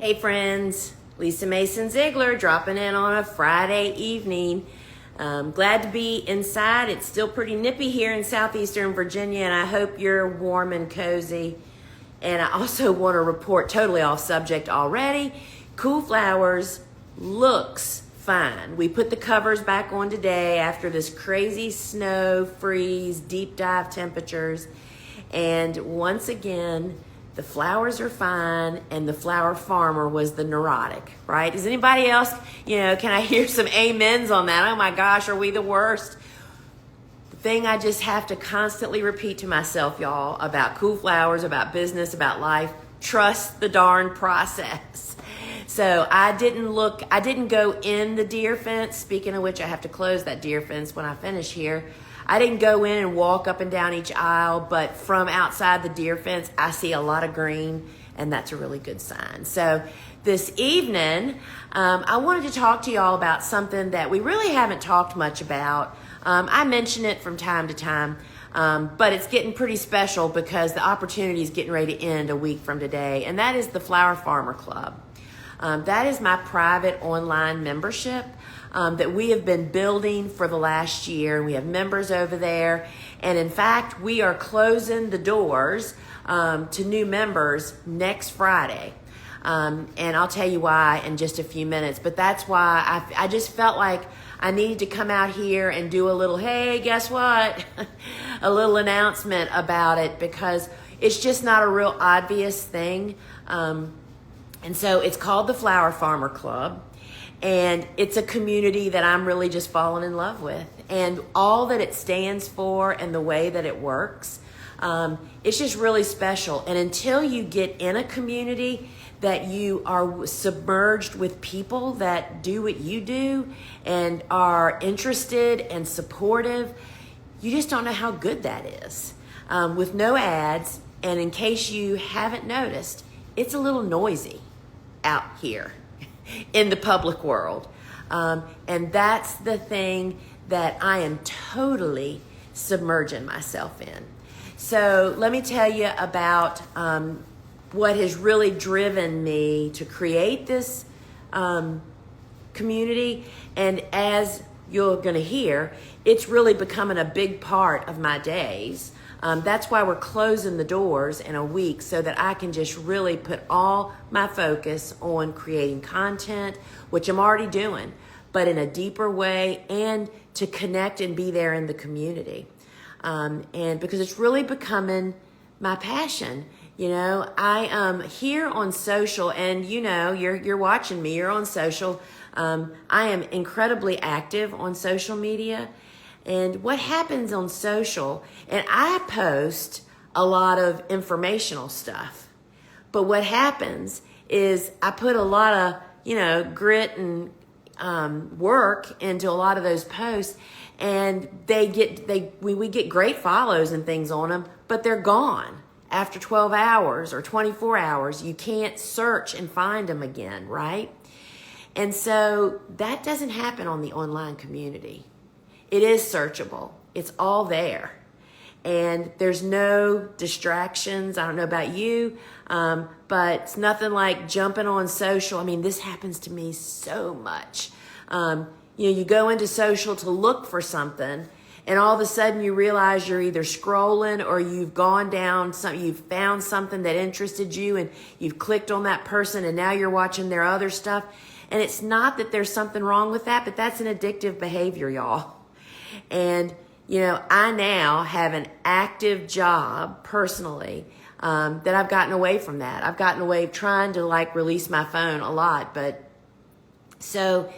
Hey friends, Lisa Mason Ziegler dropping in on a Friday evening. Glad to be inside. It's still pretty nippy here in southeastern Virginia, and I hope you're warm and cozy. And I also want to report, totally off subject already, Cool Flowers looks fine. We put the covers back on today after this crazy snow, freeze, deep dive temperatures. And once again, the flowers are fine, and the flower farmer was the neurotic, right? Does anybody else, can I hear some amens on that? Oh my gosh, are we the worst? The thing I just have to constantly repeat to myself, y'all, about Cool Flowers, about business, about life, trust the darn process. So I didn't go in the deer fence. Speaking of which, I have to close that deer fence when I finish here. I didn't go in and walk up and down each aisle, but from outside the deer fence, I see a lot of green, and that's a really good sign. So this evening, I wanted to talk to y'all about something that we really haven't talked much about. I mention it from time to time, but it's getting pretty special because the opportunity is getting ready to end a week from today, and that is the Flower Farmer Club. That is my private online membership that we have been building for the last year. We have members over there. And in fact, we are closing the doors to new members next Friday. And I'll tell you why in just a few minutes. But that's why I just felt like I needed to come out here and do a little, hey, guess what? A little announcement about it, because it's just not a real obvious thing. And so it's called the Flower Farmer Club. And it's a community that I'm really just falling in love with. And all that it stands for and the way that it works, it's just really special. And until you get in a community that you are submerged with people that do what you do and are interested and supportive, you just don't know how good that is. With no ads, and in case you haven't noticed, it's a little noisy out here in the public world. And that's the thing that I am totally submerging myself in. So let me tell you about what has really driven me to create this community. And as you're going to hear, it's really becoming a big part of my days. That's why we're closing the doors in a week, so that I can just really put all my focus on creating content, which I'm already doing, but in a deeper way, and to connect and be there in the community. And because it's really becoming my passion. I am here on social, and you're watching me, you're on social. I am incredibly active on social media. And what happens on social, and I post a lot of informational stuff, but what happens is I put a lot of, grit and work into a lot of those posts, and we get great follows and things on them, but they're gone after 12 hours or 24 hours. You can't search and find them again, right? And so that doesn't happen on the online community. It is searchable. It's all there. And there's no distractions. I don't know about you, but it's nothing like jumping on social. I mean, this happens to me so much. You go into social to look for something, and all of a sudden you realize you're either scrolling or you've gone down, you've found something that interested you, and you've clicked on that person, and now you're watching their other stuff. And it's not that there's something wrong with that, but that's an addictive behavior, y'all. And, I now have an active job personally that I've gotten away from that. I've gotten away trying to release my phone a lot. But so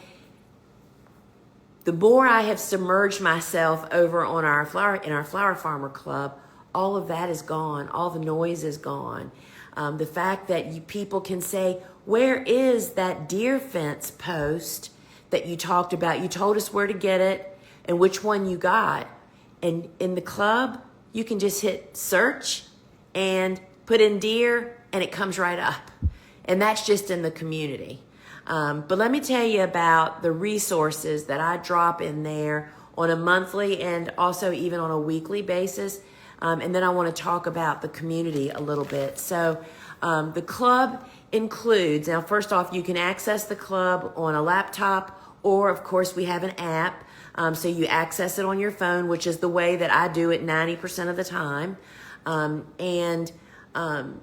the more I have submerged myself over on our Flower Farmer Club, all of that is gone. All the noise is gone. The fact that people can say, where is that deer fence post that you talked about? You told us where to get it and which one you got. And in the club, you can just hit search and put in deer, and it comes right up. And that's just in the community. But let me tell you about the resources that I drop in there on a monthly and also even on a weekly basis. And then I want to talk about the community a little bit. So the club includes, now first off, you can access the club on a laptop, or of course we have an app. So you access it on your phone, which is the way that I do it 90% of the time.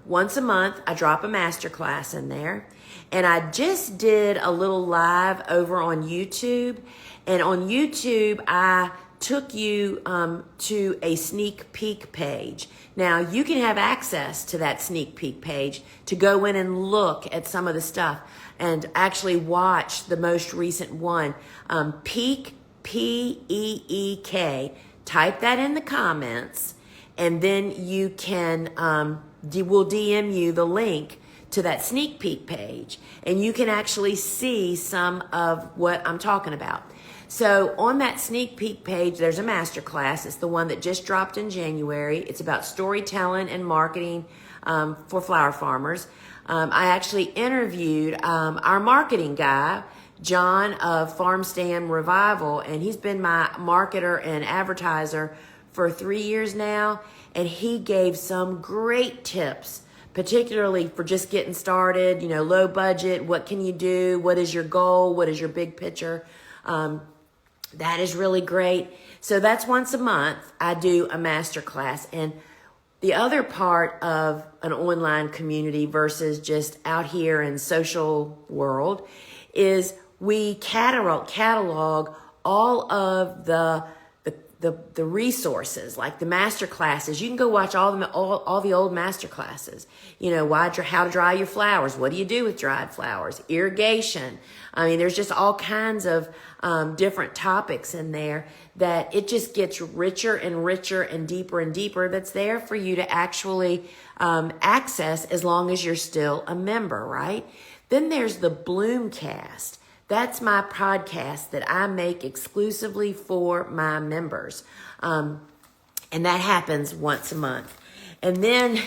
Once a month, I drop a masterclass in there. And I just did a little live over on YouTube. And on YouTube, I took you to a sneak peek page. Now, you can have access to that sneak peek page to go in and look at some of the stuff and actually watch the most recent one. Peek, P-E-E-K. Type that in the comments, and then you can, we'll DM you the link to that sneak peek page, and you can actually see some of what I'm talking about. So on that sneak peek page, there's a masterclass. It's the one that just dropped in January. It's about storytelling and marketing for flower farmers. I actually interviewed our marketing guy, John of Farm Stand Revival, and he's been my marketer and advertiser for 3 years now, and he gave some great tips, particularly for just getting started, low budget, what can you do, what is your goal, what is your big picture. That is really great. So that's once a month I do a masterclass. And the other part of an online community versus just out here in social world is we catalog all of the resources, like the master classes. You can go watch all the old master classes. How to dry your flowers. What do you do with dried flowers? Irrigation. I mean, there's just all kinds of different topics in there that it just gets richer and richer and deeper that's there for you to actually access as long as you're still a member, right? Then there's the Bloomcast. That's my podcast that I make exclusively for my members. And that happens once a month. And then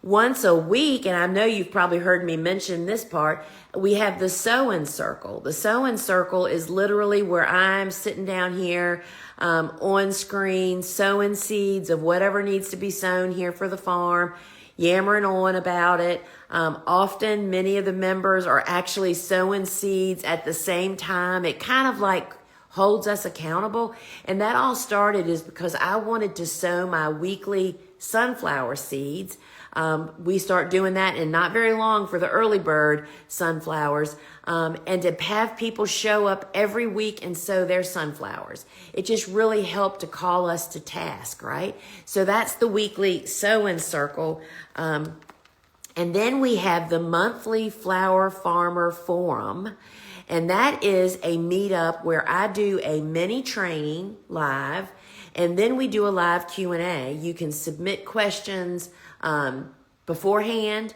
once a week, and I know you've probably heard me mention this part, we have the sewing circle. The sewing circle is literally where I'm sitting down here on screen, sowing seeds of whatever needs to be sown here for the farm, yammering on about it. Often many of the members are actually sowing seeds at the same time. It kind of like holds us accountable. And that all started is because I wanted to sow my weekly sunflower seeds. We start doing that in not very long for the early bird sunflowers, and to have people show up every week and sow their sunflowers. It just really helped to call us to task, right? So that's the weekly sowing circle. And then we have the monthly Flower Farmer Forum, and that is a meetup where I do a mini training live, and then we do a live Q&A. You can submit questions beforehand,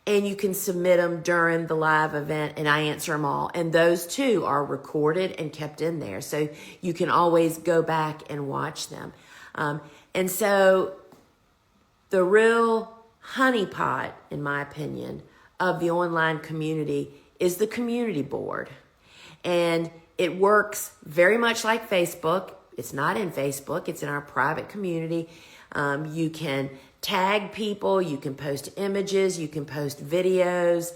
and you can submit them during the live event, and I answer them all. And those too are recorded and kept in there, so you can always go back and watch them. And so the real honeypot, in my opinion, of the online community is the community board. And it works very much like Facebook. It's not in Facebook. It's in our private community. You can tag people. You can post images. You can post videos.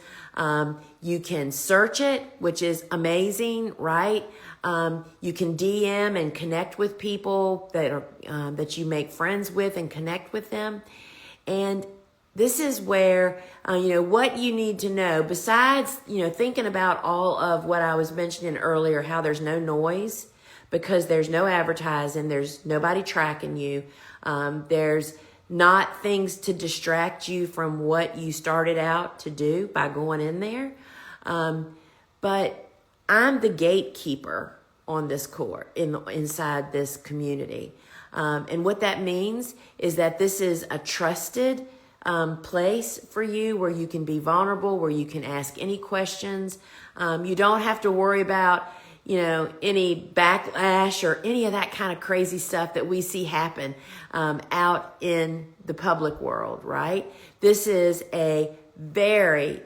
You can search it, which is amazing, right? You can DM and connect with people that you make friends with and connect with them. And this is where, what you need to know, besides, thinking about all of what I was mentioning earlier, how there's no noise because there's no advertising, there's nobody tracking you, there's not things to distract you from what you started out to do by going in there. But I'm the gatekeeper on this court, inside this community. And what that means is that this is a trusted place for you where you can be vulnerable, where you can ask any questions. You don't have to worry about, any backlash or any of that kind of crazy stuff that we see happen out in the public world, right? This is a very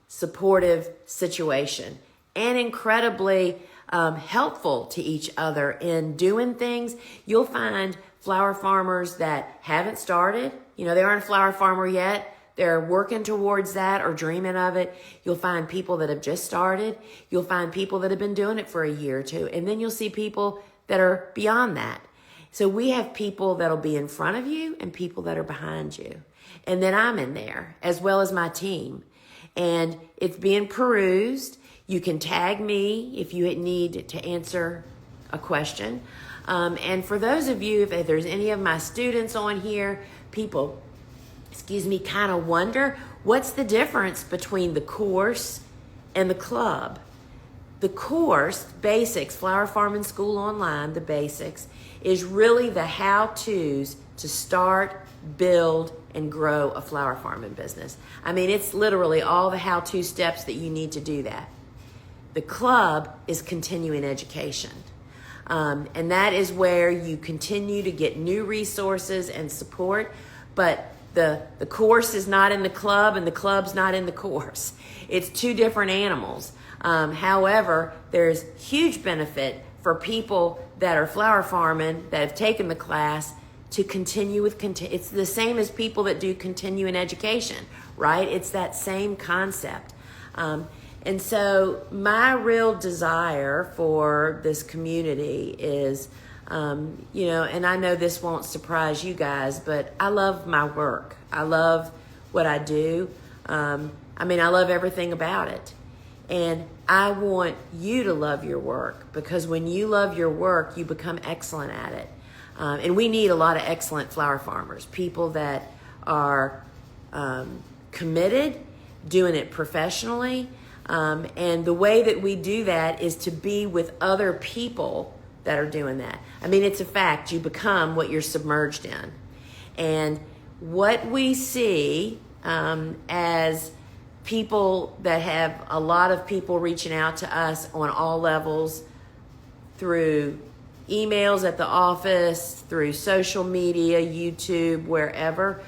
supportive situation and incredibly helpful to each other in doing things. You'll find flower farmers that haven't started, they aren't a flower farmer yet. they're working towards that or dreaming of it. You'll find people that have just started. You'll find people that have been doing it for a year or two. And then you'll see people that are beyond that. So we have people that'll be in front of you and people that are behind you. And then I'm in there as well as my team. And it's being perused. You can tag me if you need to answer a question. And for those of you, if there's any of my students on here, people, kind of wonder, what's the difference between the course and the club? The course, basics, Flower Farming School Online, the basics, is really the how-tos to start, build, and grow a flower farming business. I mean, it's literally all the how-to steps that you need to do that. The club is continuing education. And that is where you continue to get new resources and support, but the course is not in the club and the club's not in the course. It's two different animals. However, there's huge benefit for people that are flower farming, that have taken the class, to continue with, it's the same as people that do continuing education, right? It's that same concept. And so my real desire for this community is, and I know this won't surprise you guys, but I love my work. I love what I do. I love everything about it. And I want you to love your work, because when you love your work, you become excellent at it. And we need a lot of excellent flower farmers, people that are committed, doing it professionally. And the way that we do that is to be with other people that are doing that. I mean, it's a fact. You become what you're submerged in. And what we see as people that have a lot of people reaching out to us on all levels, through emails at the office, through social media, YouTube, wherever,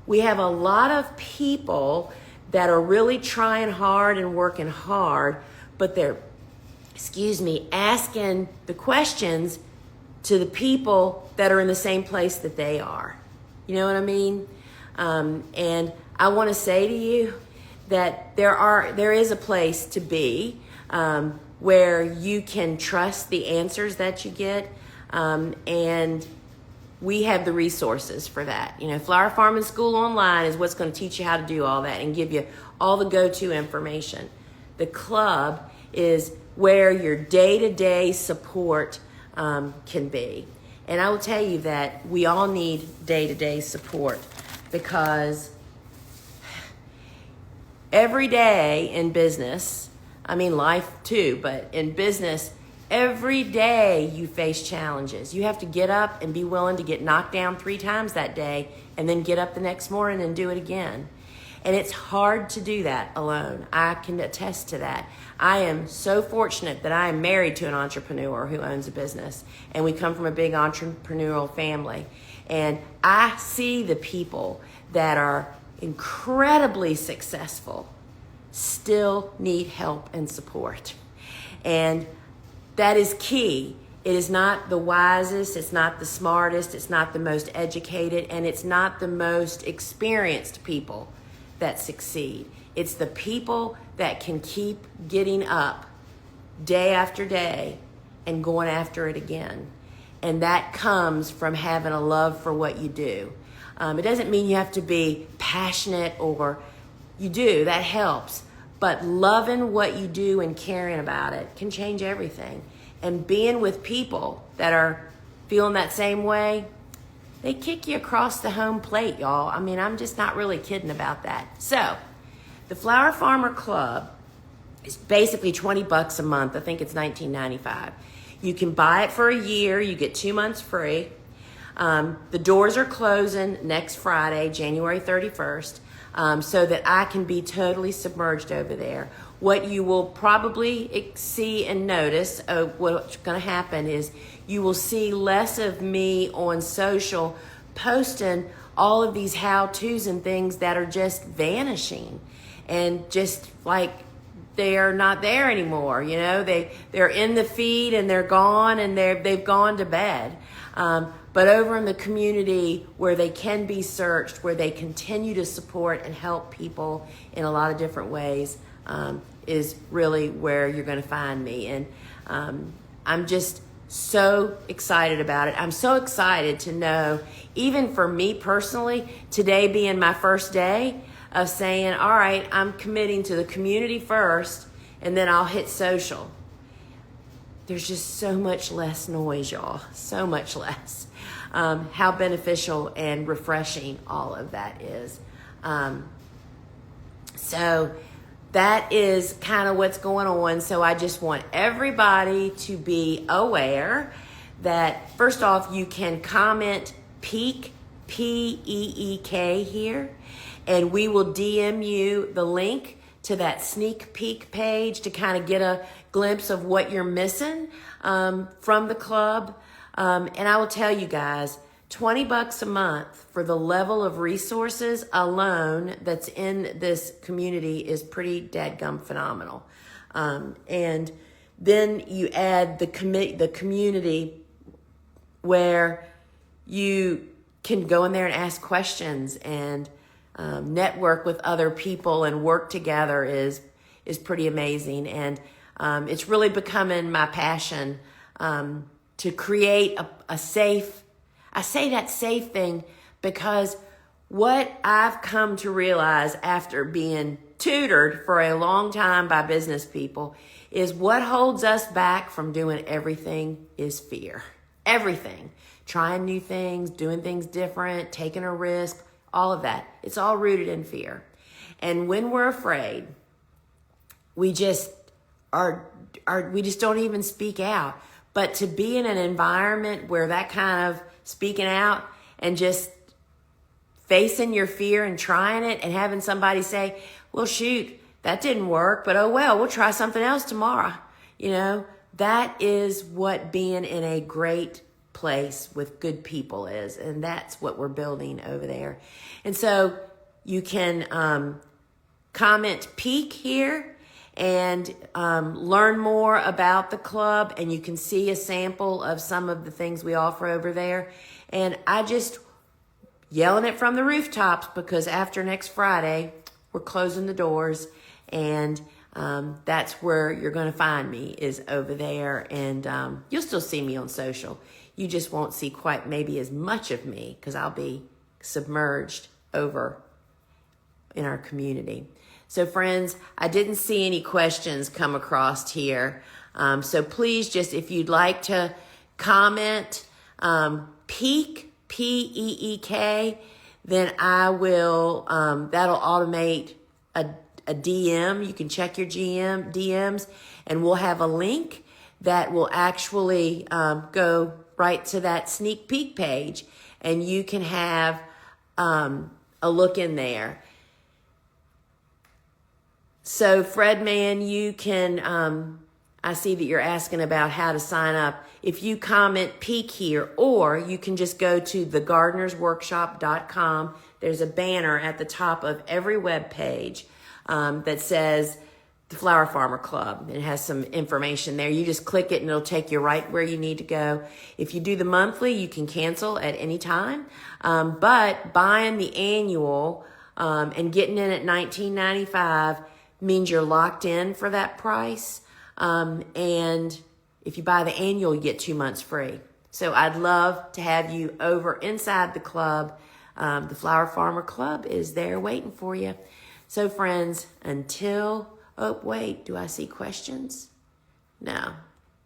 we have a lot of people that are really trying hard and working hard, but they're, asking the questions to the people that are in the same place that they are. You know what I mean? And I want to say to you that there is a place to be where you can trust the answers that you get, and we have the resources for that. Flower Farming School Online is what's going to teach you how to do all that and give you all the go-to information. The club is where your day-to-day support can be. And I will tell you that we all need day-to-day support, because every day in business, life too, but in business, every day you face challenges. You have to get up and be willing to get knocked down 3 times that day, and then get up the next morning and do it again. And it's hard to do that alone. I can attest to that. I am so fortunate that I am married to an entrepreneur who owns a business, and we come from a big entrepreneurial family. And I see the people that are incredibly successful still need help and support. And that is key. It is not the wisest, it's not the smartest, it's not the most educated, and it's not the most experienced people that succeed. It's the people that can keep getting up day after day and going after it again. And that comes from having a love for what you do. It doesn't mean you have to be passionate, or you do, that helps. But loving what you do and caring about it can change everything. And being with people that are feeling that same way, they kick you across the home plate, y'all. I'm just not really kidding about that. So, the Flower Farmer Club is basically $20 a month. I think it's $19.95. You can buy it for a year. You get 2 months free. The doors are closing next Friday, January 31st, so that I can be totally submerged over there. What you will probably see and notice, what's going to happen is you will see less of me on social posting all of these how-tos and things that are just vanishing, and just like they are not there anymore. They're in the feed and they're gone, and they've gone to bed. but over in the community where they can be searched, where they continue to support and help people in a lot of different ways, is really where you're going to find me. And I'm just so excited about it. I'm so excited to know, even for me personally, today being my first day of saying, all right, I'm committing to the community first, and then I'll hit social. There's just so much less noise, y'all. So much less. How beneficial and refreshing all of that is. So that is kind of what's going on. So I just want everybody to be aware that, first off, you can comment Peek, P-E-E-K here, and we will DM you the link to that sneak peek page to kind of get a glimpse of what you're missing from the club. And I will tell you guys, $20 a month for the level of resources alone that's in this community is pretty dadgum phenomenal. And then you add the community where you can go in there and ask questions and network with other people and work together is pretty amazing. And it's really becoming my passion to create a safe, I say that safe thing because what I've come to realize after being tutored for a long time by business people is what holds us back from doing everything is fear. Everything. Trying new things, doing things different, taking a risk, all of that. It's all rooted in fear. And when we're afraid, we just we just don't even speak out. But to be in an environment where that kind of speaking out and just facing your fear and trying it and having somebody say, well, shoot, that didn't work, but oh well, we'll try something else tomorrow. You know, that is what being in a great place with good people is, and that's what we're building over there. And so you can comment Peek here and learn more about the club, and you can see a sample of some of the things we offer over there. And I just yelling it from the rooftops because after next Friday we're closing the doors, and that's where you're going to find me, is over there. And you'll still see me on social. You just won't see quite maybe as much of me because I'll be submerged over in our community. So friends, I didn't see any questions come across here. So please just, if you'd like to comment Peek, P-E-E-K, then I will, that'll automate a DM. You can check your DMs, and we'll have a link that will actually go right to that sneak peek page, and you can have a look in there. So Fredman, you can, I see that you're asking about how to sign up. If you comment Peek here, or you can just go to thegardenersworkshop.com. There's a banner at the top of every web page that says the Flower Farmer Club. It has some information there. You just click it and it'll take you right where you need to go. If you do the monthly, you can cancel at any time. But buying the annual and getting in at $19.95 means you're locked in for that price. And if you buy the annual, you get 2 months free. So I'd love to have you over inside the club. The Flower Farmer Club is there waiting for you. So friends, until, oh wait, do I see questions? No,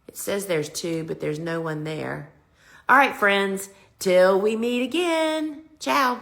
it says there's 2, but there's no one there. All right, friends, till we meet again. Ciao.